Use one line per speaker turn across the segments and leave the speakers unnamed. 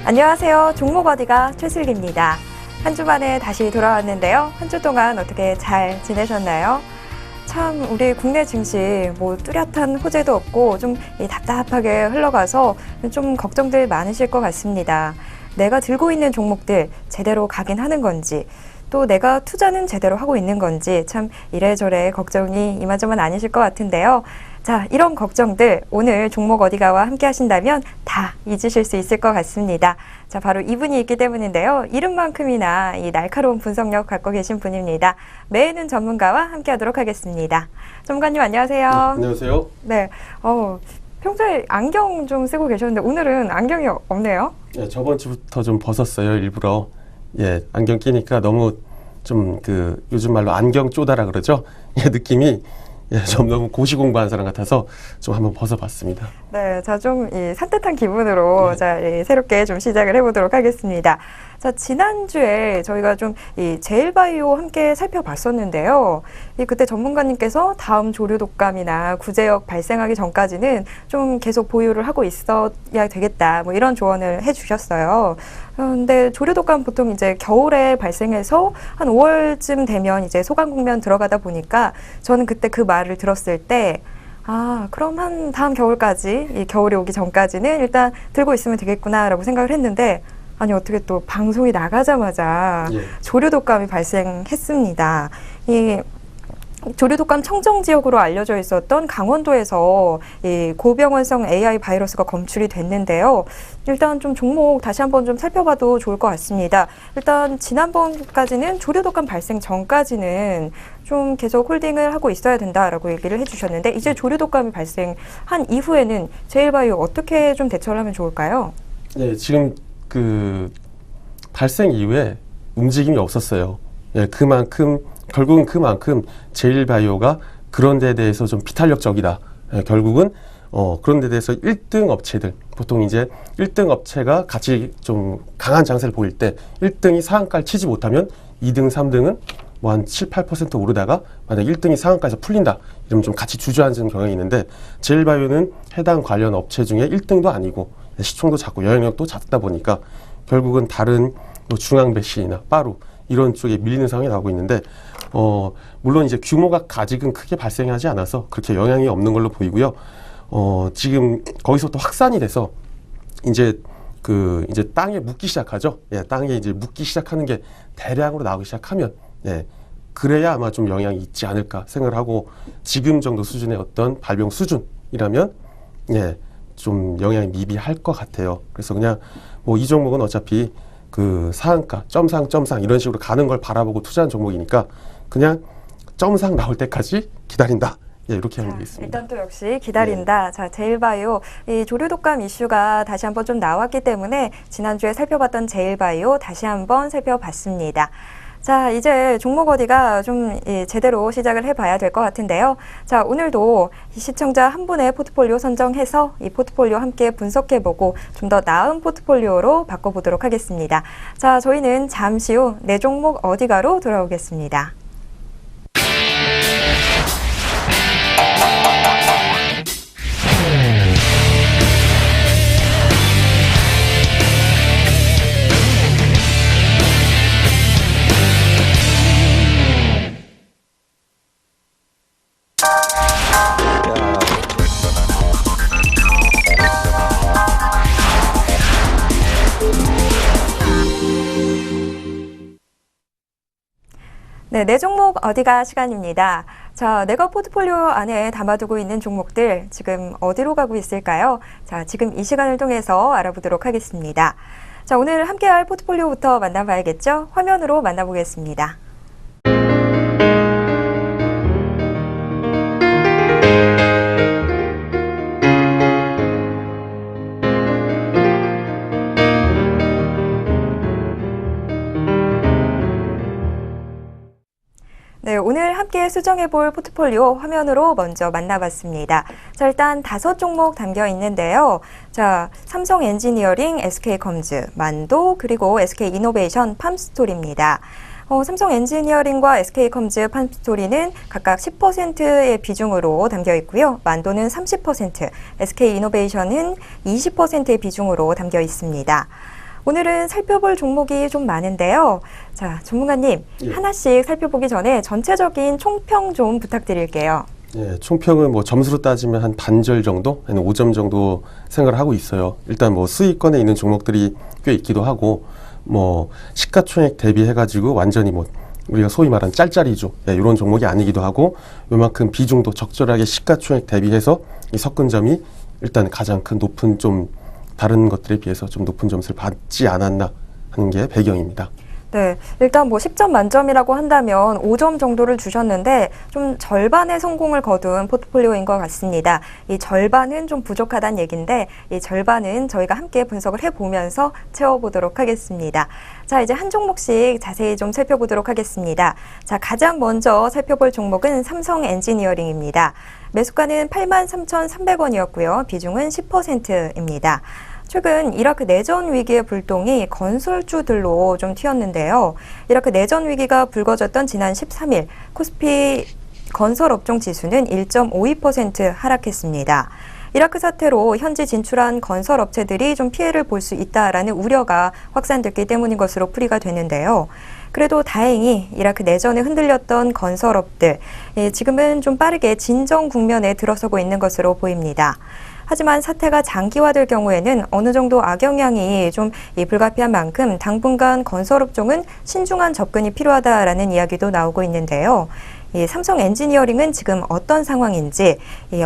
안녕하세요. 종목 어디가 최슬기입니다. 한 주 만에 다시 돌아왔는데요. 한 주 동안 어떻게 잘 지내셨나요? 참 우리 국내 증시 뚜렷한 호재도 없고 좀 답답하게 흘러가서 좀 걱정들 많으실 것 같습니다. 내가 들고 있는 종목들 제대로 가긴 하는 건지, 또 내가 투자는 제대로 하고 있는 건지 참 이래저래 걱정이 이만저만 아니실 것 같은데요. 자, 이런 걱정들 오늘 종목 어디가와 함께 하신다면 다 잊으실 수 있을 것 같습니다. 자, 바로 이분이 있기 때문인데요. 이름만큼이나 이 날카로운 분석력 갖고 계신 분입니다. 매해는 전문가와 함께 하도록 하겠습니다. 전문가님 안녕하세요.
네, 안녕하세요.
네, 평소에 안경 좀 쓰고 계셨는데 오늘은 안경이 없네요.
예, 저번 주부터 좀 벗었어요, 일부러. 예, 안경 끼니까 너무 좀 요즘 말로 안경 쪼다라 그러죠? 예, 느낌이 좀 너무 고시 공부한 사람 같아서 좀 한번 벗어봤습니다.
네, 자, 좀 산뜻한 기분으로
네.
자, 새롭게 좀 시작을 해보도록 하겠습니다. 자, 지난주에 저희가 좀 제일바이오 함께 살펴봤었는데요. 그때 전문가님께서 다음 조류 독감이나 구제역 발생하기 전까지는 좀 계속 보유를 하고 있어야 되겠다, 이런 조언을 해주셨어요. 근데 조류 독감 보통 이제 겨울에 발생해서 한 5월쯤 되면 이제 소강 국면 들어가다 보니까 저는 그때 그 말을 들었을 때 그럼 한 다음 겨울까지, 이 겨울이 오기 전까지는 일단 들고 있으면 되겠구나라고 생각을 했는데, 아니 어떻게 또 방송이 나가자마자 조류 독감이 발생했습니다. 이 조류 독감 청정 지역으로 알려져 있었던 강원도에서 이 고병원성 AI 바이러스가 검출이 됐는데요. 일단 좀 종목 다시 한번 좀 살펴봐도 좋을 것 같습니다. 일단 지난번까지는 조류 독감 발생 전까지는 좀 계속 홀딩을 하고 있어야 된다라고 얘기를 해주셨는데, 이제 조류 독감이 발생한 이후에는 제일바이오 어떻게 좀 대처를 하면 좋을까요?
네, 지금 발생 이후에 움직임이 없었어요. 예, 결국은 그만큼 제일바이오가 그런 데 대해서 좀 비탄력적이다. 예, 결국은 그런 데 대해서 1등 업체들, 보통 이제 1등 업체가 같이 좀 강한 장세를 보일 때 1등이 상한가를 치지 못하면 2등, 3등은 한 7, 8% 오르다가 만약 1등이 상한가에서 풀린다 이러면 좀 같이 주저앉는 경향이 있는데, 제일바이오는 해당 관련 업체 중에 1등도 아니고 시총도 작고 영향력도 작다 보니까 결국은 다른 중앙배시나 빠루 이런 쪽에 밀리는 상황이 나오고 있는데, 물론 이제 규모가 아직은 크게 발생하지 않아서 그렇게 영향이 없는 걸로 보이고요. 지금 거기서 또 확산이 돼서 이제 이제 땅에 묻기 시작하죠. 예, 땅에 이제 묻기 시작하는 게 대량으로 나오기 시작하면, 예, 그래야 아마 좀 영향이 있지 않을까 생각을 하고, 지금 정도 수준의 어떤 발병 수준이라면, 예, 좀 영향이 미비할 것 같아요. 그래서 그냥 이 종목은 어차피 상한가, 점상 이런 식으로 가는 걸 바라보고 투자한 종목이니까 그냥 점상 나올 때까지 기다린다. 예, 이렇게 하면 되겠습니다.
일단 또 역시 기다린다. 네. 자, 제일바이오 이 조류 독감 이슈가 다시 한번 좀 나왔기 때문에 지난주에 살펴봤던 제일바이오 다시 한번 살펴봤습니다. 자, 이제 종목 어디가 좀 제대로 시작을 해봐야 될 것 같은데요. 자, 오늘도 시청자 한 분의 포트폴리오 선정해서 이 포트폴리오 함께 분석해보고 좀 더 나은 포트폴리오로 바꿔보도록 하겠습니다. 자, 저희는 잠시 후 내 종목 어디가로 돌아오겠습니다. 네, 내 종목 어디가 시간입니다. 자, 내가 포트폴리오 안에 담아두고 있는 종목들 지금 어디로 가고 있을까요? 자, 지금 이 시간을 통해서 알아보도록 하겠습니다. 자, 오늘 함께할 포트폴리오부터 만나봐야겠죠? 화면으로 만나보겠습니다. 네, 오늘 함께 수정해볼 포트폴리오 화면으로 먼저 만나봤습니다. 자, 일단 5종목 담겨 있는데요. 자, 삼성 엔지니어링, SK컴즈, 만도, 그리고 SK이노베이션, 팜스토리입니다. 삼성 엔지니어링과 SK컴즈, 팜스토리는 각각 10%의 비중으로 담겨 있고요. 만도는 30%, SK이노베이션은 20%의 비중으로 담겨 있습니다. 오늘은 살펴볼 종목이 좀 많은데요. 자, 전문가님,
예.
하나씩 살펴보기 전에 전체적인 총평 좀 부탁드릴게요.
예, 총평은 뭐 점수로 따지면 한 반절 정도, 한 5점 정도 생각을 하고 있어요. 일단 뭐 수익권에 있는 종목들이 꽤 있기도 하고, 뭐 시가총액 대비해가지고 완전히 뭐 우리가 소위 말하는 짤짤이죠. 예, 이런 종목이 아니기도 하고, 요만큼 비중도 적절하게 시가총액 대비해서 이 섞은점이 일단 가장 큰 높은 좀 다른 것들에 비해서 좀 높은 점수를 받지 않았나 하는 게 배경입니다.
네, 일단 뭐 10점 만점이라고 한다면 5점 정도를 주셨는데 좀 절반의 성공을 거둔 포트폴리오인 것 같습니다. 이 절반은 좀 부족하다는 얘기인데 이 절반은 저희가 함께 분석을 해보면서 채워보도록 하겠습니다. 자, 이제 한 종목씩 자세히 좀 살펴보도록 하겠습니다. 자, 가장 먼저 살펴볼 종목은 삼성 엔지니어링입니다. 매수가는 83,300원이었고요. 비중은 10%입니다. 최근 이라크 내전 위기의 불똥이 건설주들로 좀 튀었는데요. 이라크 내전 위기가 불거졌던 지난 13일 코스피 건설업종 지수는 1.52% 하락했습니다. 이라크 사태로 현지 진출한 건설업체들이 좀 피해를 볼 수 있다라는 우려가 확산됐기 때문인 것으로 풀이가 되는데요. 그래도 다행히 이라크 내전에 흔들렸던 건설업들, 지금은 좀 빠르게 진정 국면에 들어서고 있는 것으로 보입니다. 하지만 사태가 장기화될 경우에는 어느 정도 악영향이 좀 불가피한 만큼 당분간 건설업종은 신중한 접근이 필요하다라는 이야기도 나오고 있는데요. 삼성 엔지니어링은 지금 어떤 상황인지,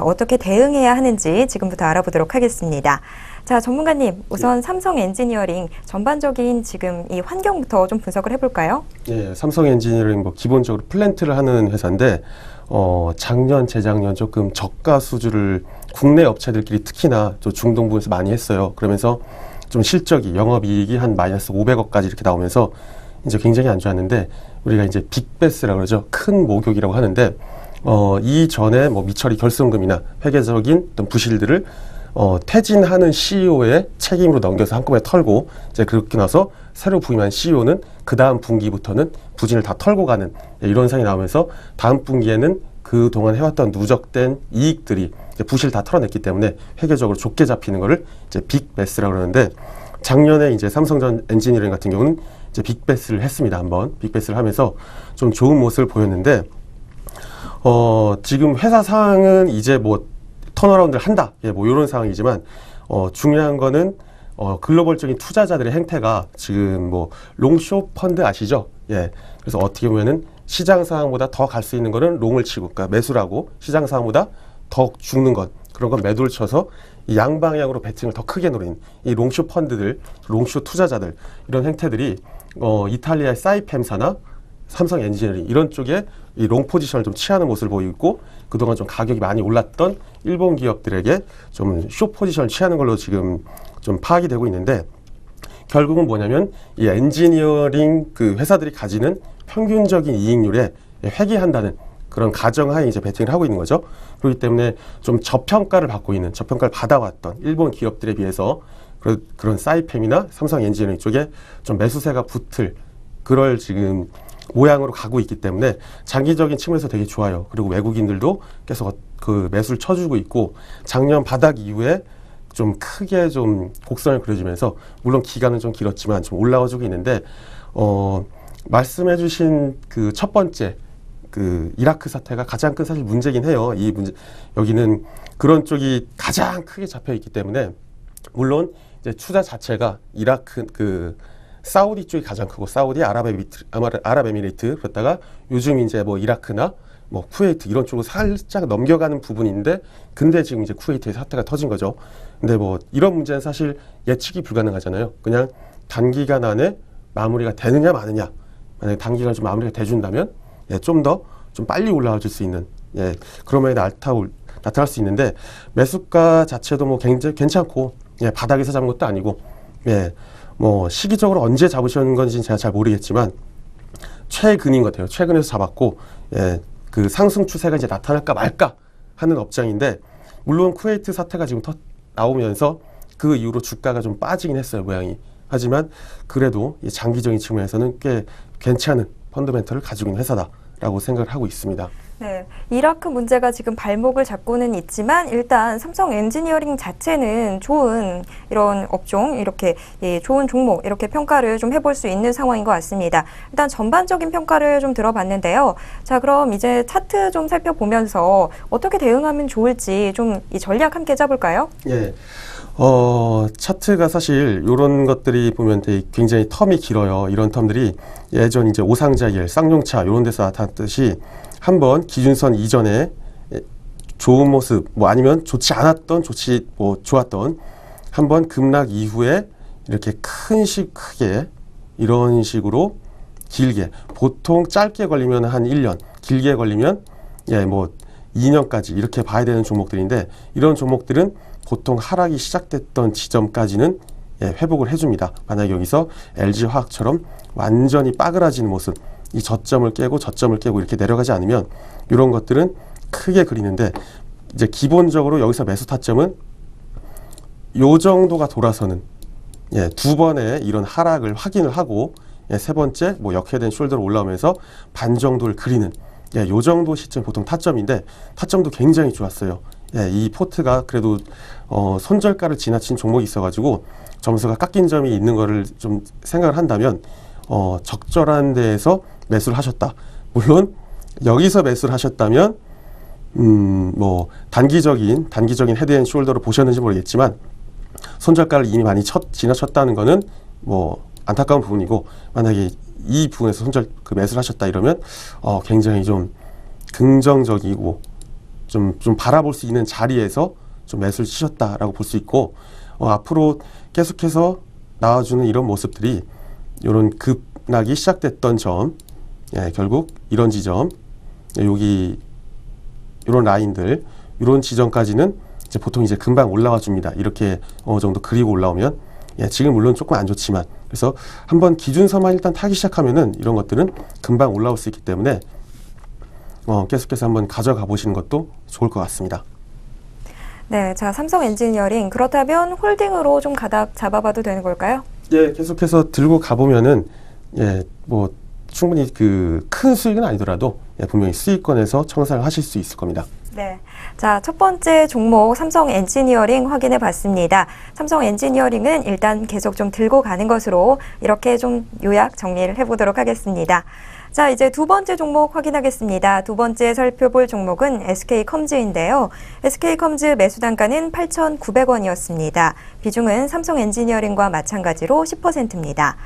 어떻게 대응해야 하는지 지금부터 알아보도록 하겠습니다. 자, 전문가님, 우선 삼성 엔지니어링 전반적인 지금 이 환경부터 좀 분석을 해볼까요?
예, 삼성 엔지니어링 뭐 기본적으로 플랜트를 하는 회사인데 작년, 재작년 조금 저가 수주를 국내 업체들끼리 특히나 저 중동 부에서 많이 했어요. 그러면서 좀 실적이 영업이익이 한 마이너스 500억까지 이렇게 나오면서 이제 굉장히 안 좋았는데 우리가 이제 빅베스라고 그러죠. 큰 목욕이라고 하는데 이전에 뭐 미처리 결손금이나 회계적인 어떤 부실들을 퇴진하는 CEO의 책임으로 넘겨서 한꺼번에 털고 이제 그렇게 나서 새로 부임한 CEO는 그 다음 분기부터는 부진을 다 털고 가는 이런 상황이 나오면서 다음 분기에는 그동안 해왔던 누적된 이익들이 이제 부실 다 털어냈기 때문에 회계적으로 좋게 잡히는 거를 이제 빅베스라고 그러는데 작년에 이제 삼성전 엔지니어링 같은 경우는 이제 빅베스를 했습니다. 한번 빅베스를 하면서 좀 좋은 모습을 보였는데 지금 회사 상황은 이제 뭐 턴어라운드를 한다. 예, 뭐 이런 상황이지만 중요한 거는 글로벌적인 투자자들의 행태가 지금 뭐 롱숏 펀드 아시죠? 예. 그래서 어떻게 보면은 시장 상황보다 더 갈 수 있는 거는 롱을 치고, 그러니까 매수라고 시장 상황보다 더 죽는 것, 그런 건 매도를 쳐서 이 양방향으로 베팅을 더 크게 노린 이 롱숏 펀드들, 롱숏 투자자들 이런 행태들이 이탈리아의 사이펜사나 삼성 엔지니어링 이런 쪽에 이 롱 포지션을 좀 취하는 모습을 보이고 있고 그동안 좀 가격이 많이 올랐던 일본 기업들에게 좀 숏 포지션을 취하는 걸로 지금 좀 파악이 되고 있는데 결국은 뭐냐면 이 엔지니어링 그 회사들이 가지는 평균적인 이익률에 회귀한다는 그런 가정하에 이제 베팅을 하고 있는 거죠. 그렇기 때문에 좀 저평가를 받고 있는, 저평가를 받아왔던 일본 기업들에 비해서 그런 사이펜이나 삼성 엔지니어링 쪽에 좀 매수세가 붙을 그럴 지금 모양으로 가고 있기 때문에 장기적인 측면에서 되게 좋아요. 그리고 외국인들도 계속 그 매수를 쳐주고 있고 작년 바닥 이후에 좀 크게 좀 곡선을 그려주면서 물론 기간은 좀 길었지만 좀 올라와주고 있는데 말씀해주신 그 첫 번째 그 이라크 사태가 가장 큰 사실 문제긴 해요. 이 문제 여기는 그런 쪽이 가장 크게 잡혀 있기 때문에 물론 이제 투자 자체가 이라크 그 사우디 쪽이 가장 크고 사우디 아랍에미리트 그렇다가 요즘 이제 뭐 이라크나 뭐 쿠웨이트 이런 쪽으로 살짝 넘겨가는 부분인데 근데 지금 이제 쿠웨이트에서 사태가 터진 거죠. 근데 뭐 이런 문제는 사실 예측이 불가능하잖아요. 그냥 단기간 안에 마무리가 되느냐 마느냐. 만약에 단기간 좀 마무리가 돼준다면 좀 더 좀 빨리 올라와 줄 수 있는 그런 면이 나타날 수 있는데 매수가 자체도 뭐 굉장히 괜찮고 바닥에서 잡은 것도 아니고 뭐 시기적으로 언제 잡으시는 건지는 제가 잘 모르겠지만 최근인 것 같아요. 최근에서 잡았고 그 상승 추세가 이제 나타날까 말까 하는 업장인데 물론 쿠웨이트 사태가 지금 나오면서 그 이후로 주가가 좀 빠지긴 했어요. 모양이. 하지만 그래도 장기적인 측면에서는 꽤 괜찮은 펀더멘털을 가지고 있는 회사다라고 생각을 하고 있습니다.
네, 이라크 문제가 지금 발목을 잡고는 있지만 일단 삼성 엔지니어링 자체는 좋은 이런 업종, 이렇게 좋은 종목 이렇게 평가를 좀 해볼 수 있는 상황인 것 같습니다. 일단 전반적인 평가를 좀 들어봤는데요. 자, 그럼 이제 차트 좀 살펴보면서 어떻게 대응하면 좋을지 좀 이 전략 함께 짜볼까요?
예. 차트가 사실 이런 것들이 보면 되게 굉장히 텀이 길어요. 이런 텀들이 예전 이제 오상자일, 쌍용차 이런 데서 나타났듯이 한번 기준선 이전에 좋은 모습, 뭐 아니면 좋지 않았던, 좋았던 한번 급락 이후에 이렇게 크게 이런 식으로 길게, 보통 짧게 걸리면 한 1년, 길게 걸리면 뭐 2년까지 이렇게 봐야 되는 종목들인데, 이런 종목들은 보통 하락이 시작됐던 지점까지는 회복을 해줍니다. 만약에 여기서 LG화학처럼 완전히 빠그라지는 모습, 이 저점을 깨고 이렇게 내려가지 않으면 이런 것들은 크게 그리는데, 이제 기본적으로 여기서 매수 타점은 요 정도가 돌아서는 두 번의 이런 하락을 확인을 하고 세 번째 뭐 역회된 숄더로 올라오면서 반 정도를 그리는 요 정도 시점 보통 타점인데, 타점도 굉장히 좋았어요. 이 포트가 그래도 손절가를 지나친 종목이 있어가지고 점수가 깎인 점이 있는 거를 좀 생각을 한다면 적절한 데에서 매수를 하셨다. 물론 여기서 매수를 하셨다면 뭐 단기적인 헤드앤숄더로 보셨는지 모르겠지만 손절가를 이미 많이 지나쳤다는 거는 뭐 안타까운 부분이고, 만약에 이 부분에서 매수를 하셨다 이러면 굉장히 좀 긍정적이고 좀 바라볼 수 있는 자리에서 좀 매수를 치셨다라고 볼 수 있고, 앞으로 계속해서 나와주는 이런 모습들이 이런 급락이 시작됐던 점, 결국 이런 지점, 여기 이런 라인들, 이런 지점까지는 이제 보통 이제 금방 올라와 줍니다. 이렇게 어느 정도 그리고 올라오면, 지금 물론 조금 안 좋지만, 그래서 한번 기준선만 일단 타기 시작하면은 이런 것들은 금방 올라올 수 있기 때문에 계속해서 한번 가져가 보시는 것도 좋을 것 같습니다.
네, 자, 삼성 엔지니어링 그렇다면 홀딩으로 좀 가닥 잡아봐도 되는 걸까요?
계속해서 들고 가보면은 뭐 충분히 그 큰 수익은 아니더라도 분명히 수익권에서 청산을 하실 수 있을 겁니다.
네. 자, 첫 번째 종목 삼성 엔지니어링 확인해 봤습니다. 삼성 엔지니어링은 일단 계속 좀 들고 가는 것으로 이렇게 좀 요약 정리를 해보도록 하겠습니다. 자, 이제 두 번째 종목 확인하겠습니다. 두 번째 살펴볼 종목은 SK컴즈인데요. SK컴즈 매수 단가는 8,900원이었습니다. 비중은 삼성 엔지니어링과 마찬가지로 10%입니다.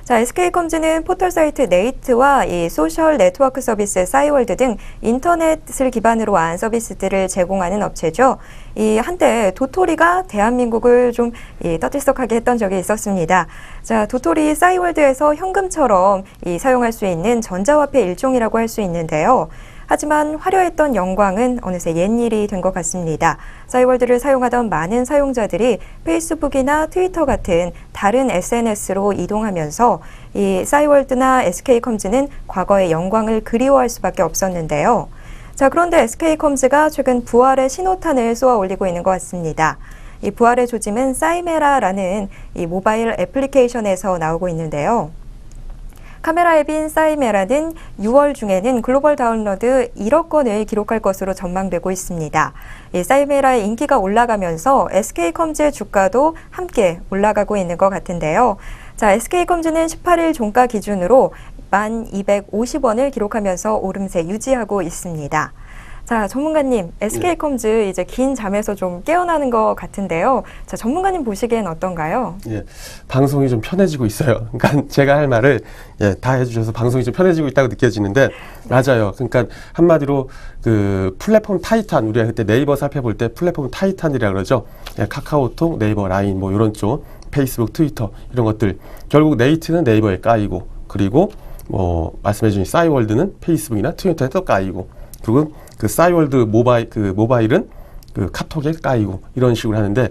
자, SK컴즈는 포털사이트 네이트와 이 소셜 네트워크 서비스 싸이월드 등 인터넷을 기반으로 한 서비스들을 제공하는 업체죠. 이 한때 도토리가 대한민국을 좀 떠들썩하게 했던 적이 있었습니다. 자, 도토리 싸이월드에서 현금처럼 사용할 수 있는 전자화폐 일종이라고 할 수 있는데요. 하지만 화려했던 영광은 어느새 옛일이 된 것 같습니다. 싸이월드를 사용하던 많은 사용자들이 페이스북이나 트위터 같은 다른 SNS로 이동하면서 이 싸이월드나 SK컴즈는 과거의 영광을 그리워할 수밖에 없었는데요. 자, 그런데 SK컴즈가 최근 부활의 신호탄을 쏘아 올리고 있는 것 같습니다. 이 부활의 조짐은 싸이메라라는 이 모바일 애플리케이션에서 나오고 있는데요. 카메라 앱인 싸이메라는 6월 중에는 글로벌 다운로드 1억 건을 기록할 것으로 전망되고 있습니다. 이 싸이메라의 인기가 올라가면서 SK컴즈의 주가도 함께 올라가고 있는 것 같은데요. 자, SK컴즈는 18일 종가 기준으로 1,250원을 기록하면서 오름세 유지하고 있습니다. 자, 전문가님, SK컴즈 이제 긴 잠에서 좀 깨어나는 것 같은데요. 자, 전문가님 보시기엔 어떤가요?
방송이 좀 편해지고 있어요. 그러니까 제가 할 말을 다 해주셔서 방송이 좀 편해지고 있다고 느껴지는데, 맞아요. 그러니까 한마디로 그 플랫폼 타이탄, 우리가 그때 네이버 살펴볼 때 플랫폼 타이탄이라고 그러죠. 카카오톡, 네이버, 라인 뭐 이런 쪽, 페이스북, 트위터 이런 것들, 결국 네이트는 네이버에 까이고, 그리고 뭐 말씀해주신 싸이월드는 페이스북이나 트위터에 또 까이고, 그리고 그 싸이월드 모바일은 그 카톡에 까이고, 이런 식으로 하는데,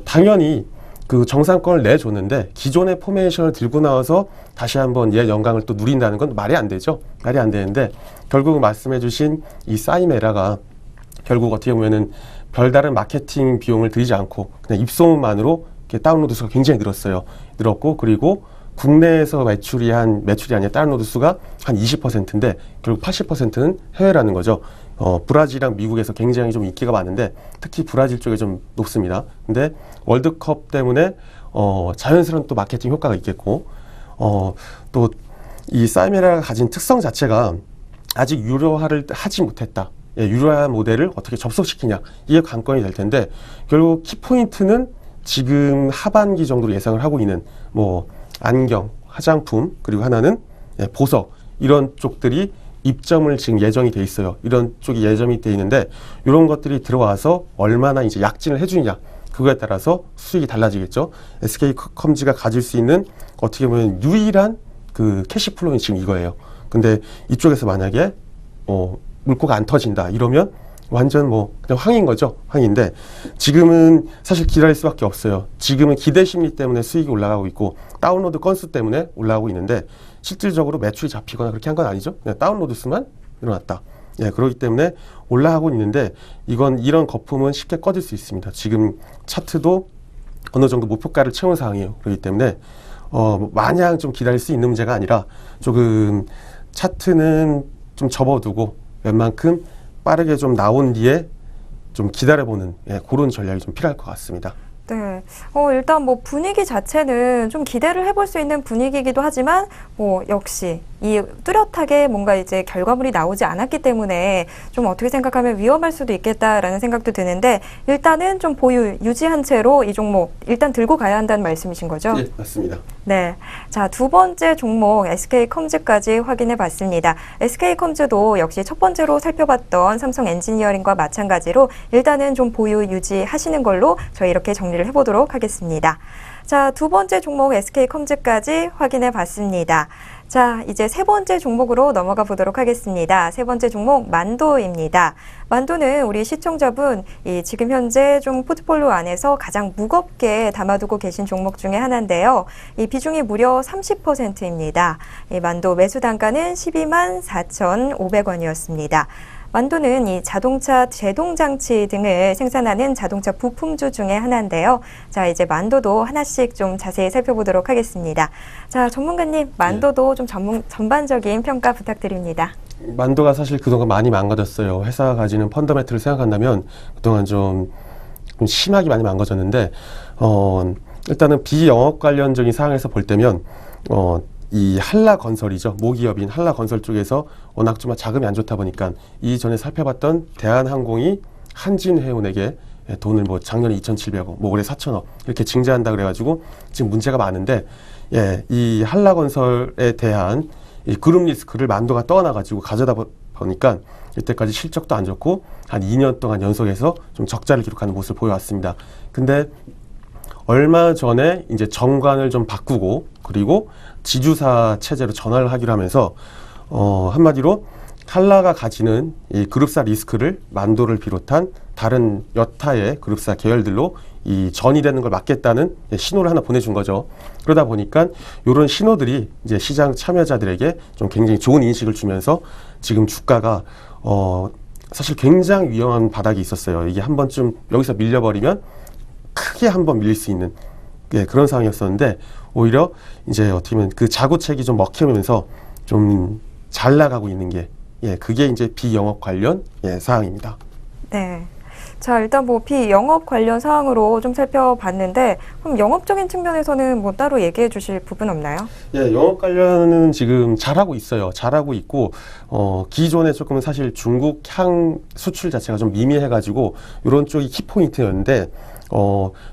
당연히 그 정상권을 내줬는데 기존의 포메이션을 들고 나와서 다시 한번 얘 영광을 또 누린다는 건 말이 안 되죠. 말이 안 되는데, 결국 말씀해주신 이 싸이메라가 결국 어떻게 보면은 별다른 마케팅 비용을 들이지 않고 그냥 입소문만으로 이렇게 다운로드 수가 굉장히 늘었어요. 늘었고, 그리고 국내에서 매출이 아니라 다른 노드 수가 한 20%인데 결국 80%는 해외라는 거죠. 브라질이랑 미국에서 굉장히 좀 인기가 많은데 특히 브라질 쪽에 좀 높습니다. 근데 월드컵 때문에 자연스러운 또 마케팅 효과가 있겠고 또 이 사이메라가 가진 특성 자체가 아직 유료화를 하지 못했다. 유료화 모델을 어떻게 접속시키냐 이게 관건이 될 텐데 결국 키포인트는 지금 하반기 정도로 예상을 하고 있는 뭐 안경, 화장품 그리고 하나는 보석 이런 쪽들이 입점을 지금 예정이 돼 있어요. 이런 쪽이 예정이 돼 있는데 이런 것들이 들어와서 얼마나 이제 약진을 해주느냐 그거에 따라서 수익이 달라지겠죠. SK컴즈가 가질 수 있는 어떻게 보면 유일한 그 캐시플로우는 지금 이거예요. 근데 이쪽에서 만약에 물꼬가 안 터진다 이러면 완전 뭐 그냥 황인 거죠. 황인데 지금은 사실 기다릴 수밖에 없어요. 지금은 기대 심리 때문에 수익이 올라가고 있고 다운로드 건수 때문에 올라가고 있는데 실질적으로 매출이 잡히거나 그렇게 한 건 아니죠. 그냥 다운로드 수만 일어났다. 그렇기 때문에 올라가고 있는데 이런 거품은 쉽게 꺼질 수 있습니다. 지금 차트도 어느 정도 목표가를 채운 상황이에요. 그렇기 때문에 마냥 좀 기다릴 수 있는 문제가 아니라 조금 차트는 좀 접어두고 웬만큼 빠르게 좀 나온 뒤에 좀 기다려보는 그런 전략이 좀 필요할 것 같습니다.
네. 일단 뭐 분위기 자체는 좀 기대를 해볼 수 있는 분위기이기도 하지만 뭐 역시 이 뚜렷하게 뭔가 이제 결과물이 나오지 않았기 때문에 좀 어떻게 생각하면 위험할 수도 있겠다라는 생각도 드는데 일단은 좀 보유 유지한 채로 이 종목 일단 들고 가야 한다는 말씀이신 거죠?
네, 맞습니다.
네. 자, 두 번째 종목 SK컴즈까지 확인해 봤습니다. SK컴즈도 역시 첫 번째로 살펴봤던 삼성 엔지니어링과 마찬가지로 일단은 좀 보유 유지하시는 걸로 저희 이렇게 정리를 해보도록 하겠습니다. 자, 두 번째 종목 SK컴즈까지 확인해 봤습니다. 자, 이제 세 번째 종목으로 넘어가 보도록 하겠습니다. 세 번째 종목 만도입니다. 만도는 우리 시청자분 지금 현재 좀 포트폴리오 안에서 가장 무겁게 담아두고 계신 종목 중에 하나인데요. 이 비중이 무려 30%입니다. 이 만도 매수 단가는 12만 4,500원이었습니다. 만도는 이 자동차 제동장치 등을 생산하는 자동차 부품주 중에 하나인데요. 자, 이제 만도도 하나씩 좀 자세히 살펴보도록 하겠습니다. 자, 전문가님, 만도도 좀 전반적인 평가 부탁드립니다.
만도가 사실 그동안 많이 망가졌어요. 회사가 가지는 펀더멘트를 생각한다면 그동안 좀 심하게 많이 망가졌는데 일단은 비영업 관련적인 상황에서 볼 때면 이 한라건설이죠. 모기업인 한라건설 쪽에서 워낙 좀 자금이 안 좋다 보니까 이전에 살펴봤던 대한항공이 한진해운에게 돈을 뭐 작년에 2,700억, 뭐 올해 4,000억 이렇게 증자한다 그래가지고 지금 문제가 많은데 이 한라건설에 대한 이 그룹 리스크를 만도가 떠안아가지고 가져다 보니까 이때까지 실적도 안 좋고 한 2년 동안 연속해서 좀 적자를 기록하는 모습을 보여왔습니다. 근데 얼마 전에 이제 정관을 좀 바꾸고 그리고 지주사 체제로 전환을 하기로 하면서 한마디로 한라가 가지는 이 그룹사 리스크를 만도를 비롯한 다른 여타의 그룹사 계열들로 이 전이되는 걸 막겠다는 신호를 하나 보내준 거죠. 그러다 보니까 이런 신호들이 이제 시장 참여자들에게 좀 굉장히 좋은 인식을 주면서 지금 주가가 사실 굉장히 위험한 바닥이 있었어요. 이게 한 번쯤 여기서 밀려버리면 크게 한번 밀릴 수 있는 그런 상황이었었는데 오히려 이제 어떻게 보면 그 자구책이 좀 먹히면서 좀 잘 나가고 있는 게 그게 이제 비영업 관련 사항입니다.
네. 자, 일단 뭐 비영업 관련 사항으로 좀 살펴봤는데 그럼 영업적인 측면에서는 뭐 따로 얘기해 주실 부분 없나요?
영업 관련은 지금 잘하고 있어요. 잘하고 있고 기존에 조금 사실 중국 향 수출 자체가 좀 미미해가지고 이런 쪽이 키포인트였는데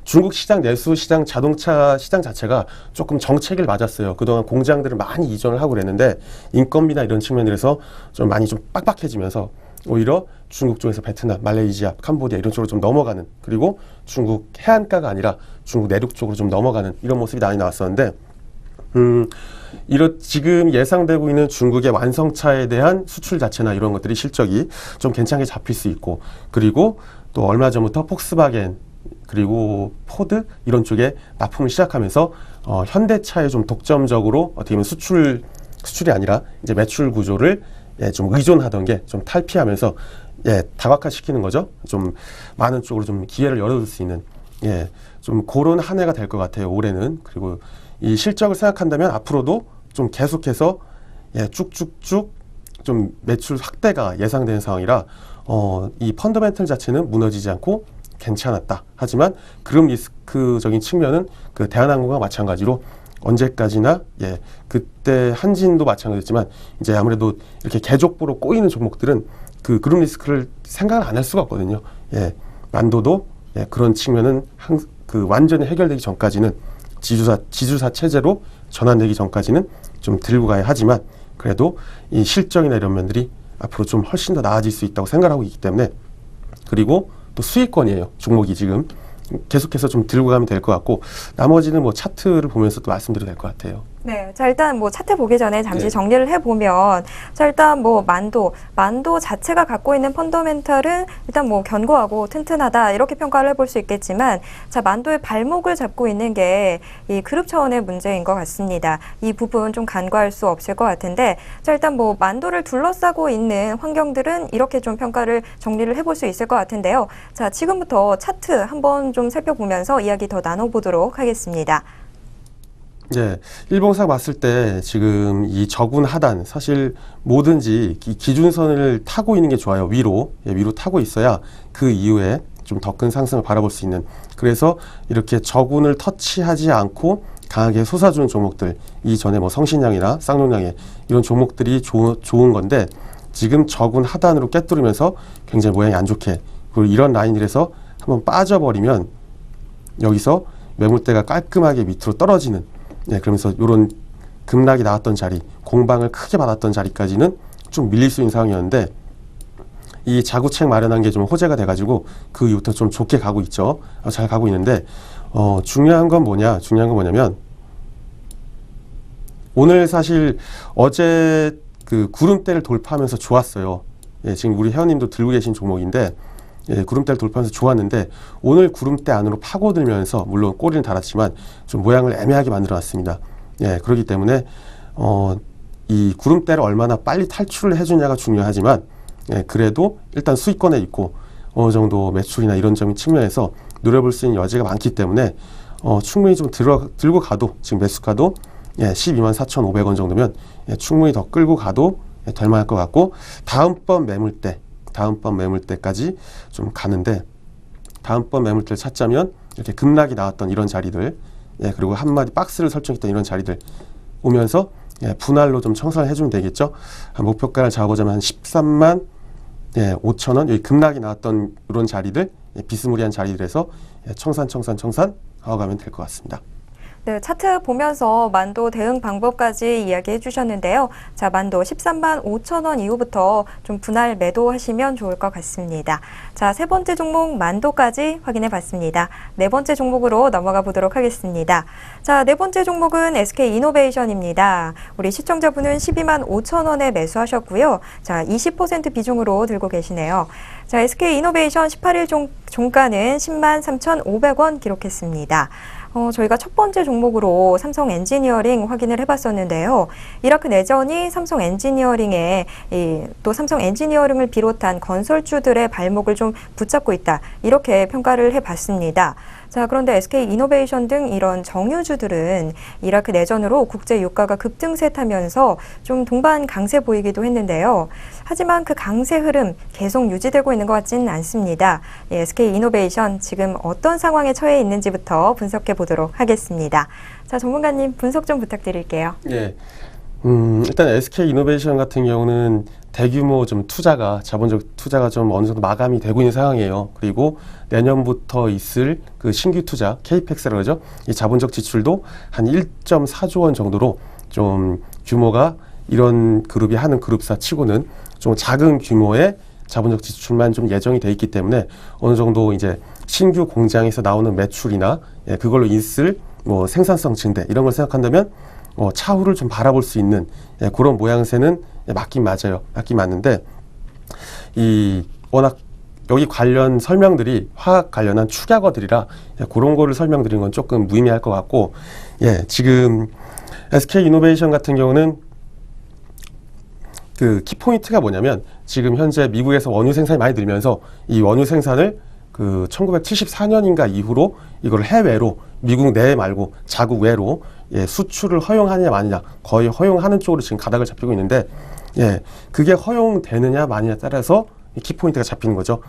중국 시장, 내수 시장, 자동차 시장 자체가 조금 정체기를 맞았어요. 그동안 공장들을 많이 이전을 하고 그랬는데 인건비나 이런 측면들에서 좀 많이 좀 빡빡해지면서 오히려 중국 쪽에서 베트남, 말레이시아, 캄보디아 이런 쪽으로 좀 넘어가는 그리고 중국 해안가가 아니라 중국 내륙 쪽으로 좀 넘어가는 이런 모습이 많이 나왔었는데 지금 예상되고 있는 중국의 완성차에 대한 수출 자체나 이런 것들이 실적이 좀 괜찮게 잡힐 수 있고 그리고 또 얼마 전부터 폭스바겐 그리고 포드 이런 쪽에 납품을 시작하면서 현대차에 좀 독점적으로 어떻게 보면 수출이 아니라 이제 매출 구조를 좀 의존하던 게 좀 탈피하면서 다각화시키는 거죠. 좀 많은 쪽으로 좀 기회를 열어줄 수 있는 예, 좀 그런 한 해가 될 것 같아요. 올해는. 그리고 이 실적을 생각한다면 앞으로도 좀 계속해서 예, 쭉쭉쭉 좀 매출 확대가 예상되는 상황이라 이 펀더멘털 자체는 무너지지 않고 괜찮았다. 하지만 그룹 리스크적인 측면은 그 대한항공과 마찬가지로 언제까지나 예, 그때 한진도 마찬가지였지만 이제 아무래도 이렇게 계족보로 꼬이는 종목들은 그 그룹 리스크를 생각을 안 할 수가 없거든요. 예, 만도도 예, 그런 측면은 그 완전히 해결되기 전까지는 지주사 체제로 전환되기 전까지는 좀 들고 가야 하지만 그래도 이 실적이나 이런 면들이 앞으로 좀 훨씬 더 나아질 수 있다고 생각하고 있기 때문에 그리고 또 수익권이에요. 종목이 지금 계속해서 좀 들고 가면 될 것 같고 나머지는 뭐 차트를 보면서 또 말씀드려도 될 것 같아요.
네, 자 일단 뭐 차트 보기 전에 잠시
네.
정리를 해보면 자 일단 뭐 만도 자체가 갖고 있는 펀더멘털은 일단 뭐 견고하고 튼튼하다 이렇게 평가를 해볼 수 있겠지만 자 만도의 발목을 잡고 있는 게 이 그룹 차원의 문제인 것 같습니다. 이 부분 좀 간과할 수 없을 것 같은데 자 일단 뭐 만도를 둘러싸고 있는 환경들은 이렇게 좀 평가를 정리를 해볼 수 있을 것 같은데요. 자 지금부터 차트 한번 좀 살펴보면서 이야기 더 나눠보도록 하겠습니다.
네, 일봉상 봤을 때 지금 이 저군 하단 사실 뭐든지 기준선을 타고 있는 게 좋아요. 위로 타고 있어야 그 이후에 좀 더 큰 상승을 바라볼 수 있는 그래서 이렇게 저군을 터치하지 않고 강하게 솟아주는 종목들 이전에 뭐 성신양이나 쌍용양에 이런 종목들이 좋은 건데 지금 저군 하단으로 깨뚫으면서 굉장히 모양이 안 좋게 그리고 이런 라인들에서 한번 빠져버리면 여기서 매물대가 깔끔하게 밑으로 떨어지는 네, 그러면서 이런 급락이 나왔던 자리, 공방을 크게 받았던 자리까지는 좀 밀릴 수 있는 상황이었는데 이 자구책 마련한 게 좀 호재가 돼가지고 그 이후부터 좀 좋게 가고 있죠. 잘 가고 있는데 중요한 건 뭐냐면 오늘 사실 어제 그 구름대를 돌파하면서 좋았어요. 예, 지금 우리 회원님도 들고 계신 종목인데 예, 구름대를 돌파하면서 좋았는데 오늘 구름대 안으로 파고들면서 물론 꼬리는 달았지만 좀 모양을 애매하게 만들어놨습니다. 예, 그렇기 때문에 이 구름대를 얼마나 빨리 탈출을 해주냐가 중요하지만 예, 그래도 일단 수익권에 있고 어느 정도 매출이나 이런 점인 측면에서 노려볼 수 있는 여지가 많기 때문에 충분히 좀 들고 가도 지금 매수가도 예, 124,500원 정도면 예, 충분히 더 끌고 가도 예, 될 만할 것 같고 다음번 매물대까지 좀 가는데 다음번 매물대를 찾자면 이렇게 급락이 나왔던 이런 자리들 예, 그리고 한마디 박스를 설정했던 이런 자리들 오면서 예, 분할로 좀 청산을 해주면 되겠죠. 한 목표가를 잡아보자면 한 13만 예, 5천원 여기 급락이 나왔던 이런 자리들 예, 비스무리한 자리들에서 예, 청산 하고 가면 될 것 같습니다.
네, 차트 보면서 만도 대응 방법까지 이야기해 주셨는데요. 자, 만도 13만 5천 원 이후부터 좀 분할 매도하시면 좋을 것 같습니다. 자, 세 번째 종목 만도까지 확인해 봤습니다. 네 번째 종목으로 넘어가 보도록 하겠습니다. 자, 네 번째 종목은 SK이노베이션입니다. 우리 시청자분은 12만 5천 원에 매수하셨고요. 자, 20% 비중으로 들고 계시네요. 자, SK이노베이션 18일 종가는 10만 3,500원 기록했습니다. 저희가 첫 번째 종목으로 삼성 엔지니어링 확인을 해봤었는데요. 이라크 내전이 삼성 엔지니어링에 또 삼성 엔지니어링을 비롯한 건설주들의 발목을 좀 붙잡고 있다. 이렇게 평가를 해봤습니다. 자, 그런데 SK이노베이션 등 이런 정유주들은 이라크 내전으로 국제 유가가 급등세타면서 좀 동반 강세 보이기도 했는데요. 하지만 그 강세 흐름 계속 유지되고 있는 것 같지는 않습니다. 예, SK이노베이션 지금 어떤 상황에 처해 있는지부터 분석해 보도록 하겠습니다. 자, 전문가님 분석 좀 부탁드릴게요.
예. 일단 SK이노베이션 같은 경우는 대규모 좀 자본적 투자가 좀 어느 정도 마감이 되고 있는 상황이에요. 그리고 내년부터 있을 그 신규 투자, KPEX라고 그러죠. 이 자본적 지출도 한 1.4조 원 정도로 좀 규모가 이런 그룹이 하는 그룹사 치고는 좀 작은 규모의 자본적 지출만 좀 예정이 돼 있기 때문에 어느 정도 이제 신규 공장에서 나오는 매출이나 예, 그걸로 있을 뭐 생산성 증대 이런 걸 생각한다면 차후를 좀 바라볼 수 있는 예, 그런 모양새는 예, 맞긴 맞아요. 맞긴 맞는데 이 워낙 여기 관련 설명들이 화학 관련한 축약어들이라 예, 그런 거를 설명드리는 건 조금 무의미할 것 같고 예, 지금 SK이노베이션 같은 경우는 그 키포인트가 뭐냐면 지금 현재 미국에서 원유 생산이 많이 늘면서 이 원유 생산을 그 1974년인가 이후로 이걸 해외로 미국 내 말고 자국 외로 예, 수출을 허용하느냐 마느냐 거의 허용하는 쪽으로 지금 가닥을 잡히고 있는데 예, 그게 허용되느냐 마느냐에 따라서 키포인트가 잡히는 거죠.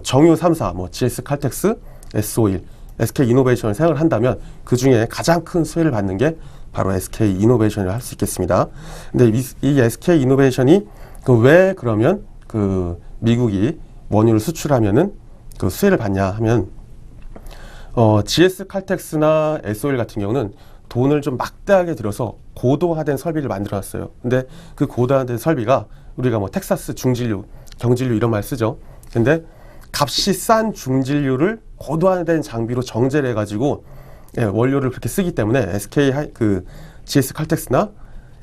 정유 3사, 뭐 GS 칼텍스, S-오일, SK 이노베이션을 생각을 한다면 그 중에 가장 큰 수혜를 받는 게 바로 SK 이노베이션을 할 수 있겠습니다. 근데 이 SK 이노베이션이 왜 그러면 그 미국이 원유를 수출하면은 그 수혜를 받냐 하면 GS 칼텍스나 S-오일 같은 경우는 돈을 좀 막대하게 들여서 고도화된 설비를 만들어놨어요. 근데 그 고도화된 설비가 우리가 뭐 텍사스 중진류, 경진류 이런 말 쓰죠. 근데 값이 싼 중진류를 고도화된 장비로 정제를 해가지고 예, 원료를 그렇게 쓰기 때문에 GS 칼텍스나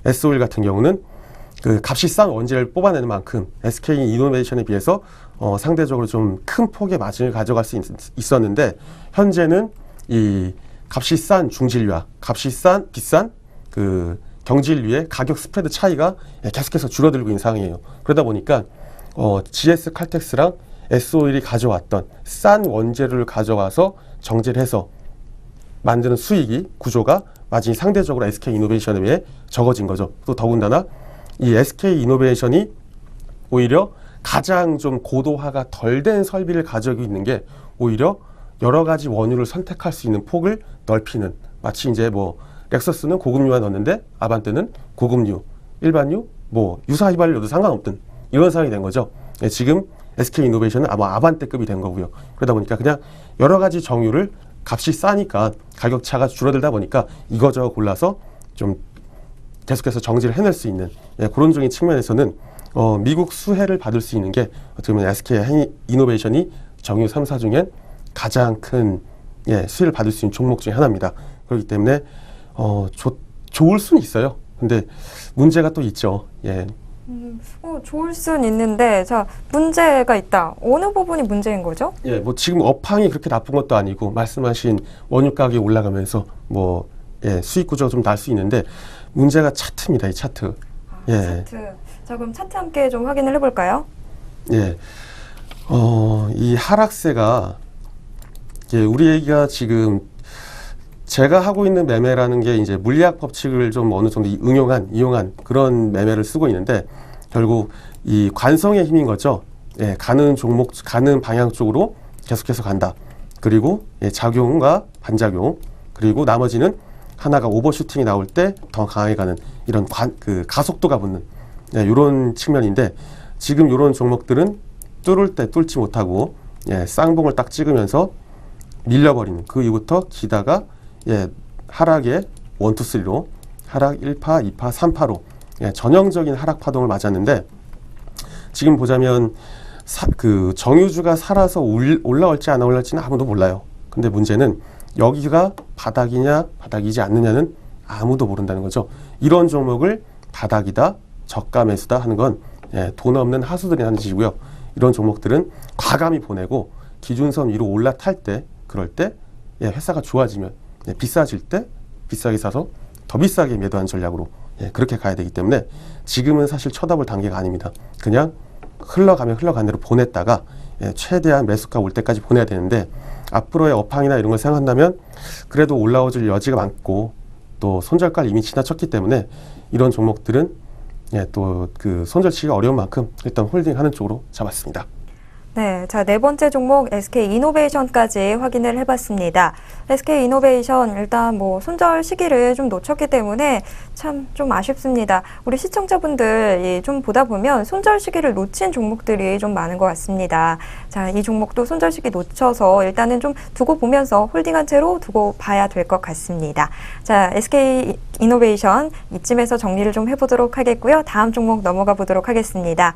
S-오일 같은 경우는 그 값이 싼 원재를 뽑아내는 만큼 SK 이노베이션에 비해서 상대적으로 좀 큰 폭의 마진을 가져갈 수 있었는데 현재는 이 값이 싼 중진류와 값이 비싼 그 경진류의 가격 스프레드 차이가 계속해서 줄어들고 있는 상황이에요. 그러다 보니까 GS 칼텍스랑 S-오일이 가져왔던 싼 원재료를 가져와서 정제를 해서 만드는 수익이 구조가 마진이 상대적으로 SK 이노베이션에 비해 적어진 거죠. 또 더군다나 이 SK 이노베이션이 오히려 가장 좀 고도화가 덜 된 설비를 가지고 있는 게 오히려 여러 가지 원유를 선택할 수 있는 폭을 넓히는 마치 이제 뭐 렉서스는 고급류만 넣었는데 아반떼는 고급류, 일반류, 뭐 유사 휘발유도 상관없던 이런 상황이 된 거죠. 예, 지금 SK 이노베이션은 아마 아반떼급이 된 거고요. 그러다 보니까 그냥 여러 가지 정유를 값이 싸니까 가격 차가 줄어들다 보니까 이거저거 골라서 좀 계속해서 정지를 해낼 수 있는 예, 그런 적인 측면에서는 미국 수혜를 받을 수 있는 게 어떻게 보면 SK 이노베이션이 정유 3사 중엔 가장 큰 예, 수혜를 받을 수 있는 종목 중에 하나입니다. 그렇기 때문에 좋을 수는 있어요. 근데 문제가 또 있죠. 예.
좋을 순 있는데, 자, 문제가 있다. 어느 부분이 문제인 거죠?
예, 뭐 지금 업황이 그렇게 나쁜 것도 아니고, 말씀하신 원유 가격이 올라가면서, 뭐, 예, 수익 구조가 좀 날 수 있는데, 문제가 차트입니다, 이 차트. 예.
차트. 자, 그럼 차트 함께 좀 확인을 해볼까요?
예. 이 하락세가, 예, 우리가 지금, 제가 하고 있는 매매라는 게 이제 물리학 법칙을 좀 어느 정도 이용한 그런 매매를 쓰고 있는데 결국 이 관성의 힘인 거죠. 예, 가는 방향 쪽으로 계속해서 간다. 그리고 예, 작용과 반작용. 그리고 나머지는 하나가 오버슈팅이 나올 때 더 강하게 가는 이런 가속도가 붙는 예, 이런 측면인데 지금 이런 종목들은 뚫을 때 뚫지 못하고 예, 쌍봉을 딱 찍으면서 밀려버리는 그 이후부터 기다가 예, 하락의 1, 2, 3로 하락 1파, 2파, 3파로 예, 전형적인 하락 파동을 맞았는데 지금 보자면 그 정유주가 살아서 올라올지 안 올라올지는 아무도 몰라요. 근데 문제는 여기가 바닥이냐 바닥이지 않느냐는 아무도 모른다는 거죠. 이런 종목을 바닥이다, 저가 매수다 하는 건 예, 돈 없는 하수들이 하는 짓이고요. 이런 종목들은 과감히 보내고 기준선 위로 올라탈 때 그럴 때 예, 회사가 좋아지면 예, 비싸질 때 비싸게 사서 더 비싸게 매도하는 전략으로 예, 그렇게 가야 되기 때문에 지금은 사실 쳐다볼 단계가 아닙니다. 그냥 흘러가면 흘러간 대로 보냈다가 예, 최대한 매수가 올 때까지 보내야 되는데 앞으로의 업황이나 이런 걸 생각한다면 그래도 올라오질 여지가 많고 또 손절가를 이미 지나쳤기 때문에 이런 종목들은 예, 또 그 손절치기가 어려운 만큼 일단 홀딩하는 쪽으로 잡았습니다.
네, 자, 네 번째 종목 SK 이노베이션까지 확인을 해봤습니다. SK 이노베이션 일단 뭐 손절 시기를 좀 놓쳤기 때문에 참 좀 아쉽습니다. 우리 시청자분들 좀 보다 보면 손절 시기를 놓친 종목들이 좀 많은 것 같습니다. 자, 이 종목도 손절 시기 놓쳐서 일단은 좀 두고 보면서 홀딩한 채로 두고 봐야 될 것 같습니다. 자, SK 이노베이션 이쯤에서 정리를 좀 해보도록 하겠고요. 다음 종목 넘어가 보도록 하겠습니다.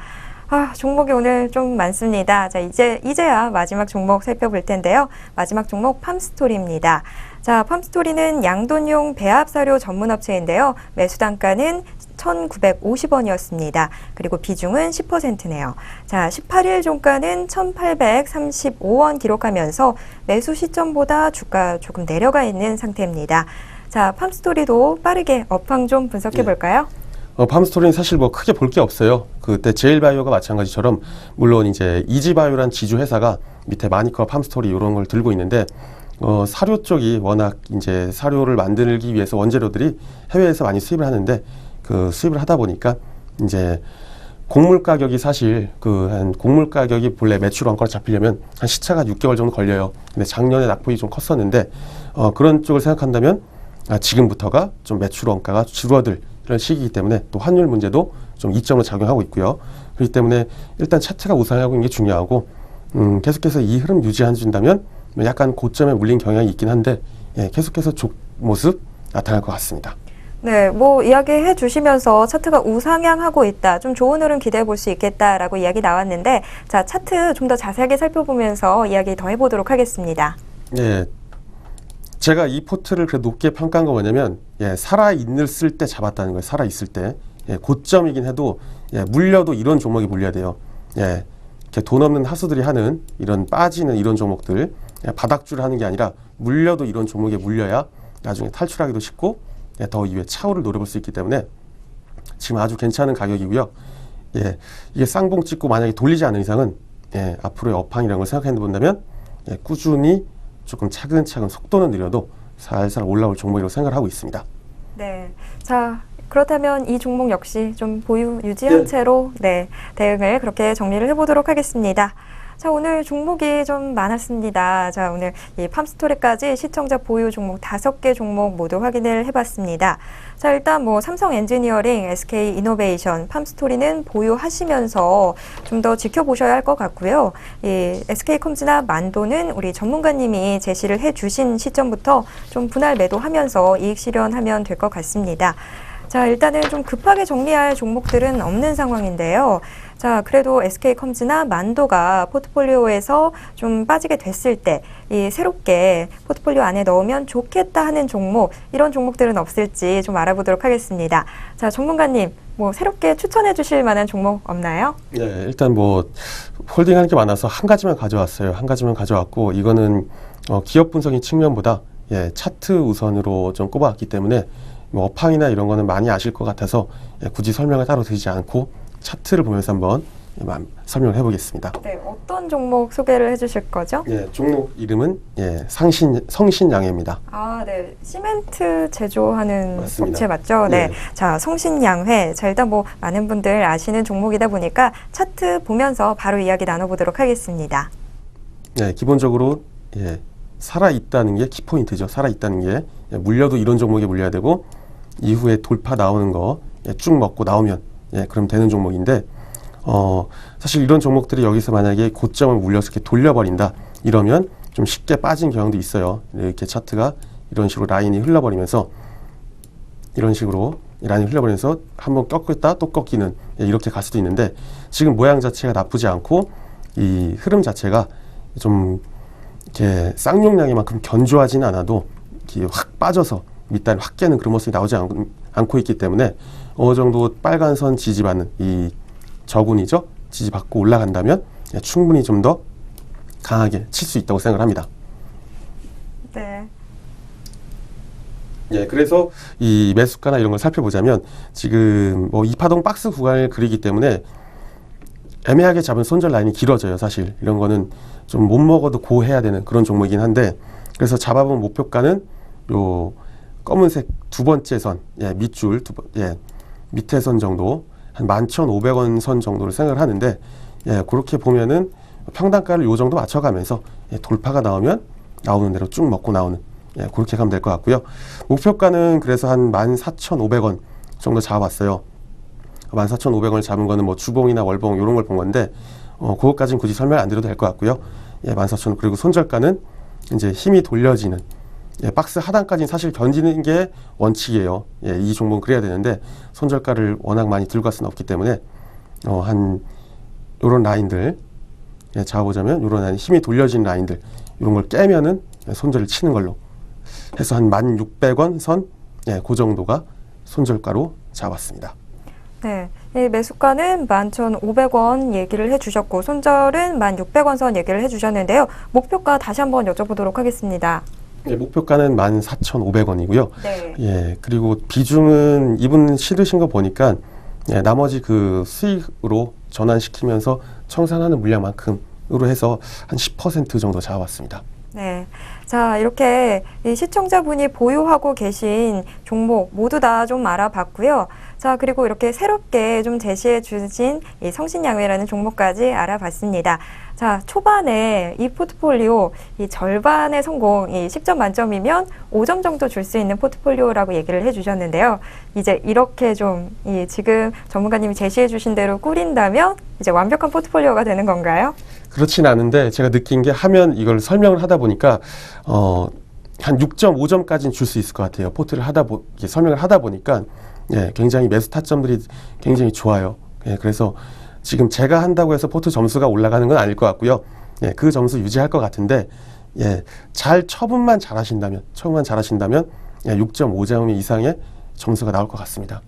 종목이 오늘 좀 많습니다. 자, 이제야 마지막 종목 살펴볼 텐데요. 마지막 종목 팜스토리입니다. 자, 팜스토리는 양돈용 배합사료 전문업체인데요. 매수 단가는 1,950원이었습니다. 그리고 비중은 10%네요. 자, 18일 종가는 1,835원 기록하면서 매수 시점보다 주가 조금 내려가 있는 상태입니다. 자, 팜스토리도 빠르게 업황 좀 분석해 볼까요?
팜스토리는 사실 뭐 크게 볼 게 없어요. 그때 제일바이오가 마찬가지처럼 물론 이제 이지바이오란 지주 회사가 밑에 마니커, 팜스토리 이런 걸 들고 있는데 사료 쪽이 워낙 이제 사료를 만들기 위해서 원재료들이 해외에서 많이 수입을 하는데 그 수입을 하다 보니까 이제 곡물 가격이 사실 한 곡물 가격이 본래 매출 원가로 잡히려면 한 시차가 6개월 정도 걸려요. 근데 작년에 낙폭이 좀 컸었는데 그런 쪽을 생각한다면 지금부터가 좀 매출 원가가 줄어들 이런 시기이기 때문에 또 환율 문제도 좀 이점으로 작용하고 있고요. 그렇기 때문에 일단 차트가 우상하고 있는 게 중요하고 계속해서 이 흐름 유지해준다면 약간 고점에 물린 경향이 있긴 한데 계속해서 좋은 모습 나타날 것 같습니다.
네, 뭐 이야기해 주시면서 차트가 우상향하고 있다. 좀 좋은 흐름 기대해 볼 수 있겠다라고 이야기 나왔는데 자, 차트 좀 더 자세하게 살펴보면서 이야기 더 해보도록 하겠습니다.
네. 제가 이 포트를 그래도 높게 평가한 건 뭐냐면 살아있을 때 잡았다는 거예요. 살아있을 때. 고점이긴 해도 물려도 이런 종목이 물려야 돼요. 이렇게 돈 없는 하수들이 하는 이런 빠지는 이런 종목들 바닥줄 하는 게 아니라 물려도 이런 종목에 물려야 나중에 탈출하기도 쉽고 더 이후에 차후를 노려볼 수 있기 때문에 지금 아주 괜찮은 가격이고요. 이게 쌍봉 찍고 만약에 돌리지 않는 이상은 앞으로의 업황이라는 걸 생각해 본다면 꾸준히 조금 차근차근 속도는 느려도 살살 올라올 종목이라고 생각을 하고 있습니다.
네, 자 그렇다면 이 종목 역시 좀 보유 유지한 채로 대응을 그렇게 정리를 해보도록 하겠습니다. 자, 오늘 종목이 좀 많았습니다. 자, 오늘 이 팜스토리까지 시청자 보유 종목 5개 종목 모두 확인을 해봤습니다. 자, 일단 뭐 삼성 엔지니어링, SK 이노베이션, 팜스토리는 보유하시면서 좀 더 지켜보셔야 할 것 같고요. 이 SK컴즈나 만도는 우리 전문가님이 제시를 해주신 시점부터 좀 분할 매도하면서 이익 실현하면 될 것 같습니다. 자, 일단은 좀 급하게 정리할 종목들은 없는 상황인데요. 자, 그래도 SK컴즈나 만도가 포트폴리오에서 좀 빠지게 됐을 때 이 새롭게 포트폴리오 안에 넣으면 좋겠다 하는 종목, 이런 종목들은 없을지 좀 알아보도록 하겠습니다. 자, 전문가님, 뭐 새롭게 추천해 주실 만한 종목 없나요?
네, 일단 뭐 홀딩하는 게 많아서 한 가지만 가져왔어요. 한 가지만 가져왔고 이거는 기업 분석인 측면보다 차트 우선으로 좀 꼽아왔기 때문에 뭐 업황이나 이런 거는 많이 아실 것 같아서 굳이 설명을 따로 드리지 않고 차트를 보면서 한번 설명을 해보겠습니다.
네, 어떤 종목 소개를 해주실 거죠?
종목 이름은 성신양해입니다.
아, 네, 시멘트 제조하는
맞습니다.
업체 맞죠? 네. 자, 성신양회. 자, 일단 뭐 많은 분들 아시는 종목이다 보니까 차트 보면서 바로 이야기 나눠보도록 하겠습니다.
기본적으로 살아있다는 게 키포인트죠. 살아있다는 게 물려도 이런 종목에 물려야 되고 이후에 돌파 나오는 거 쭉 먹고 나오면 그럼 되는 종목인데 사실 이런 종목들이 여기서 만약에 고점을 물려서 이렇게 돌려버린다 이러면 좀 쉽게 빠진 경향도 있어요. 이렇게 차트가 이런 식으로 라인이 흘러버리면서 한번 꺾었다 또 꺾이는 이렇게 갈 수도 있는데 지금 모양 자체가 나쁘지 않고 이 흐름 자체가 좀 이렇게 쌍용량이만큼 견조하지는 않아도 이렇게 확 빠져서 밑단을 확 깨는 그런 모습이 나오지 않고 있기 때문에 어느 정도 빨간 선 지지받는 이 저군이죠. 지지받고 올라간다면 충분히 좀 더 강하게 칠 수 있다고 생각을 합니다.
네.
그래서 이 매수가나 이런 걸 살펴보자면 지금 뭐 이파동 박스 구간을 그리기 때문에 애매하게 잡은 손절 라인이 길어져요. 사실 이런 거는 좀 못 먹어도 고해야 되는 그런 종목이긴 한데 그래서 잡아본 목표가는 요 검은색 두 번째 선, 밑줄 밑에 선 정도 한 11,500원 선 정도를 생각을 하는데 그렇게 보면은 평단가를 요 정도 맞춰가면서 돌파가 나오면 나오는 대로 쭉 먹고 나오는 그렇게 가면 될 것 같고요. 목표가는 그래서 한 14,500원 정도 잡아봤어요. 14,500원을 잡은 거는 뭐 주봉이나 월봉 이런 걸 본 건데 그것까지는 굳이 설명 안 드려도 될 것 같고요. 14,000원 그리고 손절가는 이제 힘이 돌려지는 박스 하단까지는 사실 견디는 게 원칙이에요. 이 종목은 그래야 되는데 손절가를 워낙 많이 들고 갈 수는 없기 때문에 한 요런 라인들 잡아보자면 요런 라인 힘이 돌려진 라인들 이런 걸 깨면은 손절을 치는 걸로 해서 한 1,600원 선 그 정도가 손절가로 잡았습니다.
네, 이 매수가는 11,500원 얘기를 해주셨고 손절은 1,600원 선 얘기를 해주셨는데요. 목표가 다시 한번 여쭤보도록 하겠습니다.
목표가는 14,500원이고요.
네.
그리고 비중은 이분 실으신 거 보니까 예, 나머지 그 수익으로 전환시키면서 청산하는 물량만큼으로 해서 한 10% 정도 잡아봤습니다.
네. 자, 이렇게 이 시청자분이 보유하고 계신 종목 모두 다 좀 알아봤고요. 자, 그리고 이렇게 새롭게 좀 제시해 주신 이 성신양회라는 종목까지 알아봤습니다. 자, 초반에 이 포트폴리오 이 절반의 성공, 이 10점 만점이면 5점 정도 줄 수 있는 포트폴리오라고 얘기를 해 주셨는데요. 이제 이렇게 좀 이 지금 전문가님이 제시해 주신 대로 꾸린다면 이제 완벽한 포트폴리오가 되는 건가요?
그렇진 않은데 제가 느낀 게 하면 이걸 설명을 하다 보니까 한 6.5점까지는 줄 수 있을 것 같아요. 포트를 이렇게 설명을 하다 보니까 예, 굉장히 매수 타점들이 굉장히 좋아요. 예, 그래서 지금 제가 한다고 해서 포트 점수가 올라가는 건 아닐 것 같고요. 예, 그 점수 유지할 것 같은데 예, 처분만 잘하신다면 예, 6.5점 이상의 점수가 나올 것 같습니다.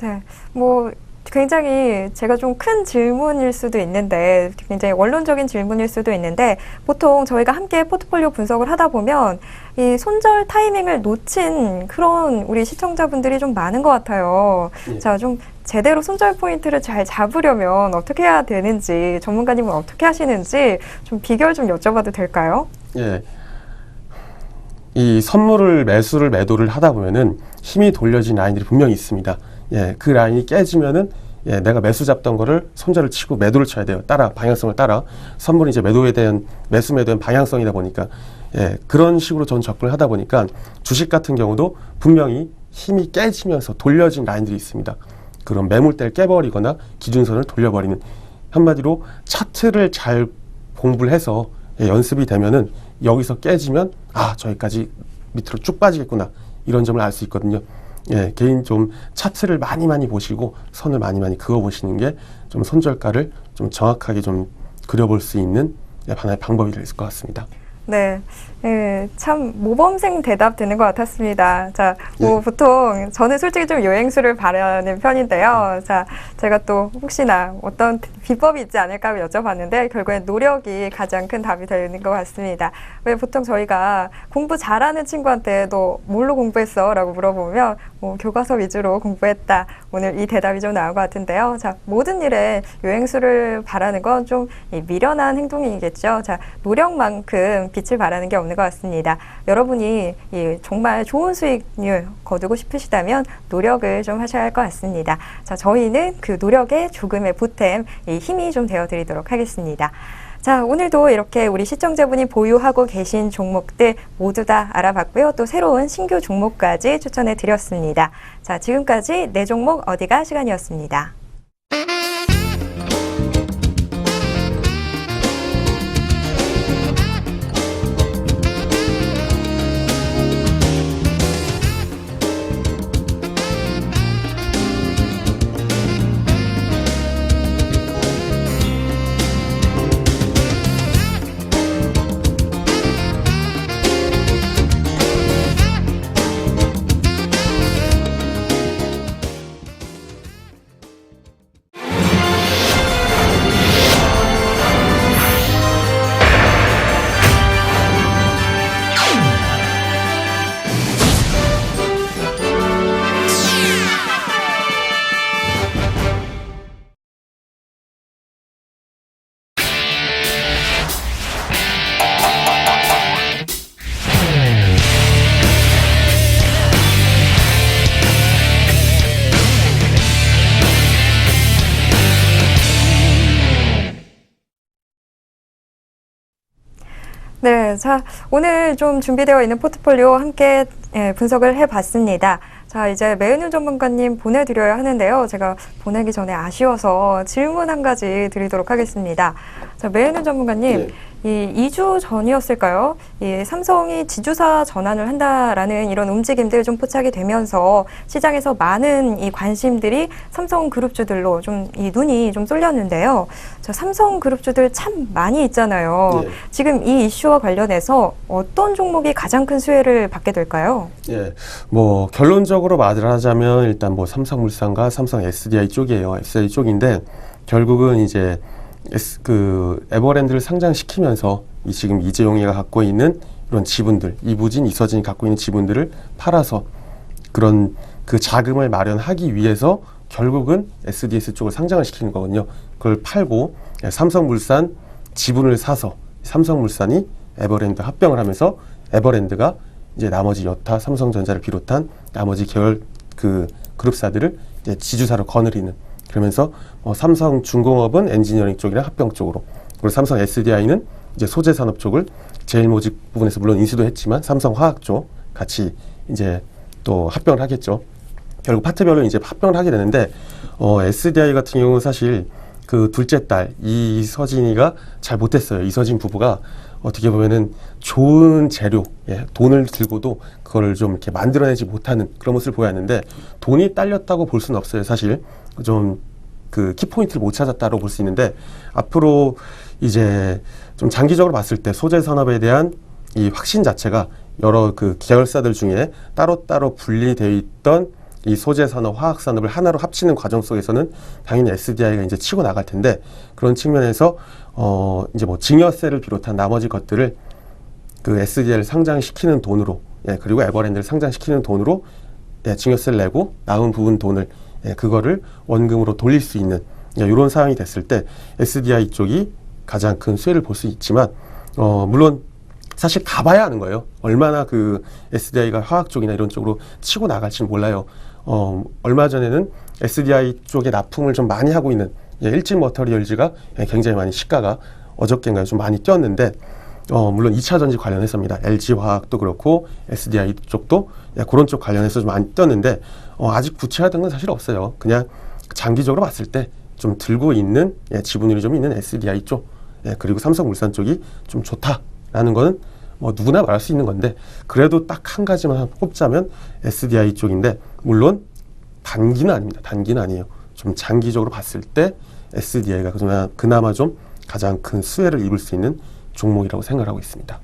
네. 뭐 굉장히 제가 좀 큰 질문일 수도 있는데 굉장히 원론적인 질문일 수도 있는데 보통 저희가 함께 포트폴리오 분석을 하다 보면 이 손절 타이밍을 놓친 그런 우리 시청자분들이 좀 많은 것 같아요.
예.
자, 좀 제대로 손절 포인트를 잘 잡으려면 어떻게 해야 되는지 전문가님은 어떻게 하시는지 좀 비결 좀 여쭤봐도 될까요?
예. 이 선물을 매도를 하다 보면은 힘이 돌려진 라인들이 분명히 있습니다. 예, 그 라인이 깨지면은 예, 내가 매수 잡던 거를 손절을 치고 매도를 쳐야 돼요. 방향성을 따라. 선물이 이제 매도에 대한 방향성이다 보니까 예, 그런 식으로 전 접근을 하다 보니까 주식 같은 경우도 분명히 힘이 깨지면서 돌려진 라인들이 있습니다. 그런 매물대를 깨버리거나 기준선을 돌려버리는, 한마디로 차트를 잘 공부를 해서 예, 연습이 되면은 여기서 깨지면 저기까지 밑으로 쭉 빠지겠구나, 이런 점을 알 수 있거든요. 예, 개인 좀 차트를 많이 보시고 선을 많이 그어 보시는 게 좀 손절가를 좀 정확하게 좀 그려볼 수 있는 하나의 방법이 될 것 같습니다.
네, 예, 참 모범생 대답 되는 것 같았습니다. 자, 뭐
네.
보통 저는 솔직히 좀 요행수를 바라는 편인데요. 자, 제가 또 혹시나 어떤 비법이 있지 않을까 여쭤봤는데 결국엔 노력이 가장 큰 답이 되는 것 같습니다. 왜 보통 저희가 공부 잘하는 친구한테 너 뭘로 공부했어? 라고 물어보면 뭐 교과서 위주로 공부했다. 오늘 이 대답이 좀 나온 것 같은데요. 자, 모든 일에 요행수를 바라는 건 좀 미련한 행동이겠죠. 자, 노력만큼 빛을 발하는 게 없는 것 같습니다. 여러분이 정말 좋은 수익률 거두고 싶으시다면 노력을 좀 하셔야 할 것 같습니다. 자, 저희는 그 노력에 조금의 보탬, 힘이 좀 되어드리도록 하겠습니다. 자, 오늘도 이렇게 우리 시청자분이 보유하고 계신 종목들 모두 다 알아봤고요. 또 새로운 신규 종목까지 추천해 드렸습니다. 자, 지금까지 네 종목 어디가 시간이었습니다. 네, 자, 오늘 좀 준비되어 있는 포트폴리오 함께 분석을 해봤습니다. 자, 이제 매은윤 전문가님 보내드려야 하는데요. 제가 보내기 전에 아쉬워서 질문 한 가지 드리도록 하겠습니다. 자, 매은윤 전문가님,
네.
이 2주 전이었을까요? 이 삼성이 지주사 전환을 한다라는 이런 움직임들 좀 포착이 되면서 시장에서 많은 이 관심들이 삼성그룹주들로 좀 이 눈이 좀 쏠렸는데요. 자, 삼성그룹주들 참 많이 있잖아요.
네.
지금 이 이슈와 관련해서 어떤 종목이 가장 큰 수혜를 받게 될까요?
예, 뭐 결론적으로 말을 하자면 일단 뭐 삼성물산과 삼성 SDI 쪽이에요. SDI 쪽인데 결국은 이제 에버랜드를 상장시키면서 지금 이재용이가 갖고 있는 이런 지분들, 이부진, 이서진이 갖고 있는 지분들을 팔아서 그런 그 자금을 마련하기 위해서 결국은 SDS 쪽을 상장을 시키는 거거든요. 그걸 팔고 삼성물산 지분을 사서 삼성물산이 에버랜드 합병을 하면서 에버랜드가 이제 나머지 여타 삼성전자를 비롯한 나머지 계열 그 그룹사들을 이제 지주사로 거느리는, 그러면서 삼성중공업은 엔지니어링 쪽이랑 합병 쪽으로, 그리고 삼성 SDI는 이제 소재 산업 쪽을 제일모직 부분에서 물론 인수도 했지만 삼성화학 쪽 같이 이제 또 합병을 하겠죠. 결국 파트별로 이제 합병을 하게 되는데 SDI 같은 경우는 사실 그 둘째 딸 이서진이가 잘 못했어요. 이서진 부부가 어떻게 보면은 좋은 재료, 돈을 들고도 그거를 좀 이렇게 만들어내지 못하는 그런 모습을 보였는데, 돈이 딸렸다고 볼 수는 없어요. 사실 좀 그 키포인트를 못 찾았다고 볼 수 있는데, 앞으로 이제 좀 장기적으로 봤을 때 소재 산업에 대한 이 확신 자체가 여러 그 계열사들 중에 따로따로 분리되어 있던 이 소재 산업, 화학 산업을 하나로 합치는 과정 속에서는 당연히 SDI가 이제 치고 나갈 텐데, 그런 측면에서 이제 뭐 증여세를 비롯한 나머지 것들을 그 SDI를 상장시키는 돈으로, 그리고 에버랜드를 상장시키는 돈으로 증여세를 내고 남은 부분 돈을 그거를 원금으로 돌릴 수 있는 이런 상황이 됐을 때 SDI 쪽이 가장 큰 수혜를 볼 수 있지만, 물론 사실 가봐야 하는 거예요. 얼마나 그 SDI가 화학 쪽이나 이런 쪽으로 치고 나갈지는 몰라요. 얼마 전에는 SDI 쪽에 납품을 좀 많이 하고 있는 일진 머터리얼즈가 굉장히 많이 시가가 어저께인가요? 좀 많이 뛰었는데, 물론 2차 전지 관련해서입니다. LG화학도 그렇고 SDI 쪽도 그런 쪽 관련해서 좀 많이 뛰었는데, 아직 구체화된 건 사실 없어요. 그냥 장기적으로 봤을 때 좀 들고 있는 지분율이 좀 있는 SDI 쪽, 그리고 삼성물산 쪽이 좀 좋다라는 거는 뭐 누구나 말할 수 있는 건데, 그래도 딱 한 가지만 꼽자면 SDI 쪽인데, 물론 단기는 아닙니다. 단기는 아니에요. 좀 장기적으로 봤을 때 SDI가 그나마 좀 가장 큰 수혜를 입을 수 있는 종목이라고 생각하고 있습니다.